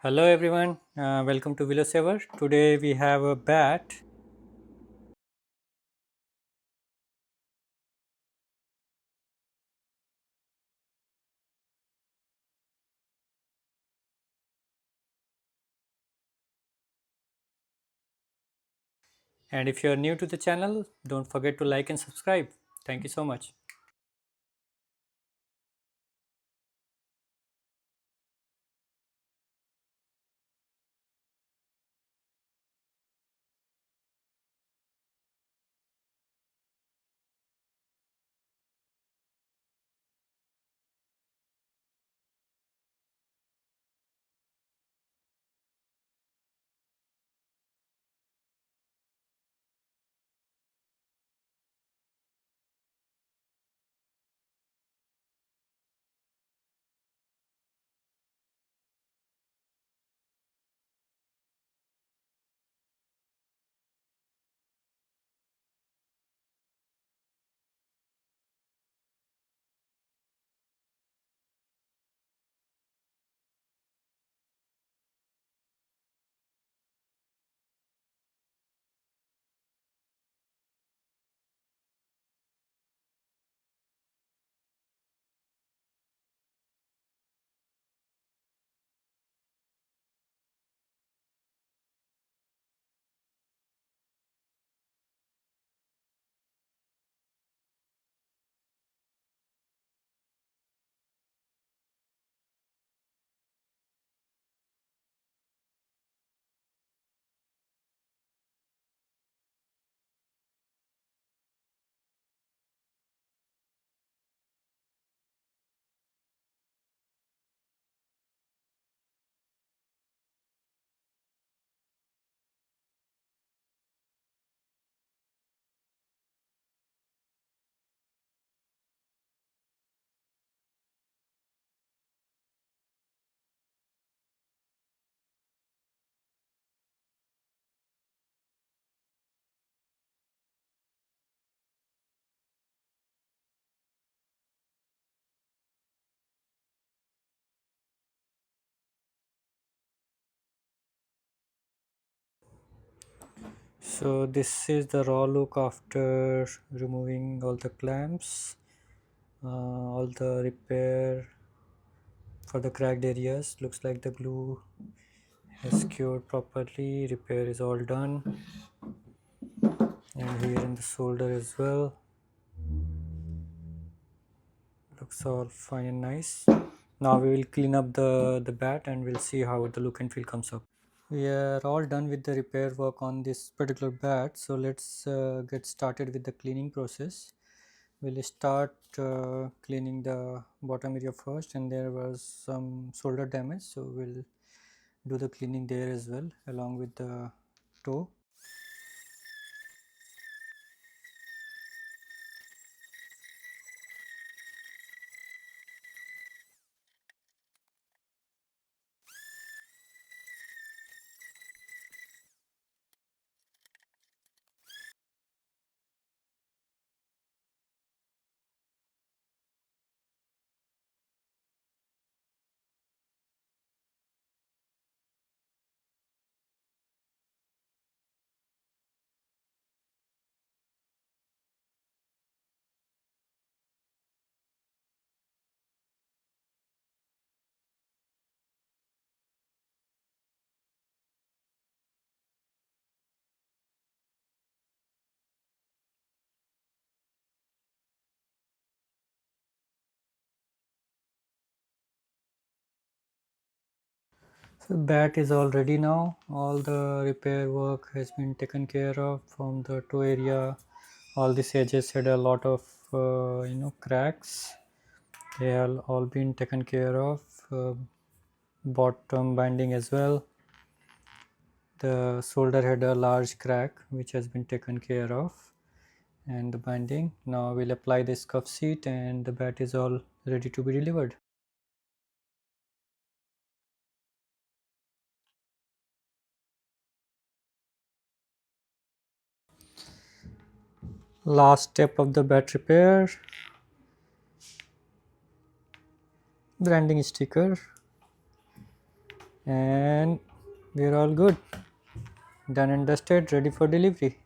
Hello everyone, welcome to Willow Saver. Today we have a bat. And if you are new to the channel, don't forget to like and subscribe. Thank you so much. So this is the raw look after removing all the clamps, all the repair for the cracked areas. Looks like the glue has cured properly. Repair is all done, and here in the shoulder as well. Looks all fine and nice. Now we will clean up the bat and we'll see how the look and feel comes up. We are all done with the repair work on this particular bat, so let's get started with the cleaning process. We'll start cleaning the bottom area first, and there was some shoulder damage, so we'll do the cleaning there as well along with the toe. So bat is all ready now. All the repair work has been taken care of from the toe area. All these edges had a lot of cracks. They have all been taken care of. Bottom binding as well. The shoulder had a large crack which has been taken care of, and the binding. Now we'll apply the scuff seat and the bat is all ready to be delivered. Last step of the bat repair, branding sticker. and we're all good, done and dusted, ready for delivery.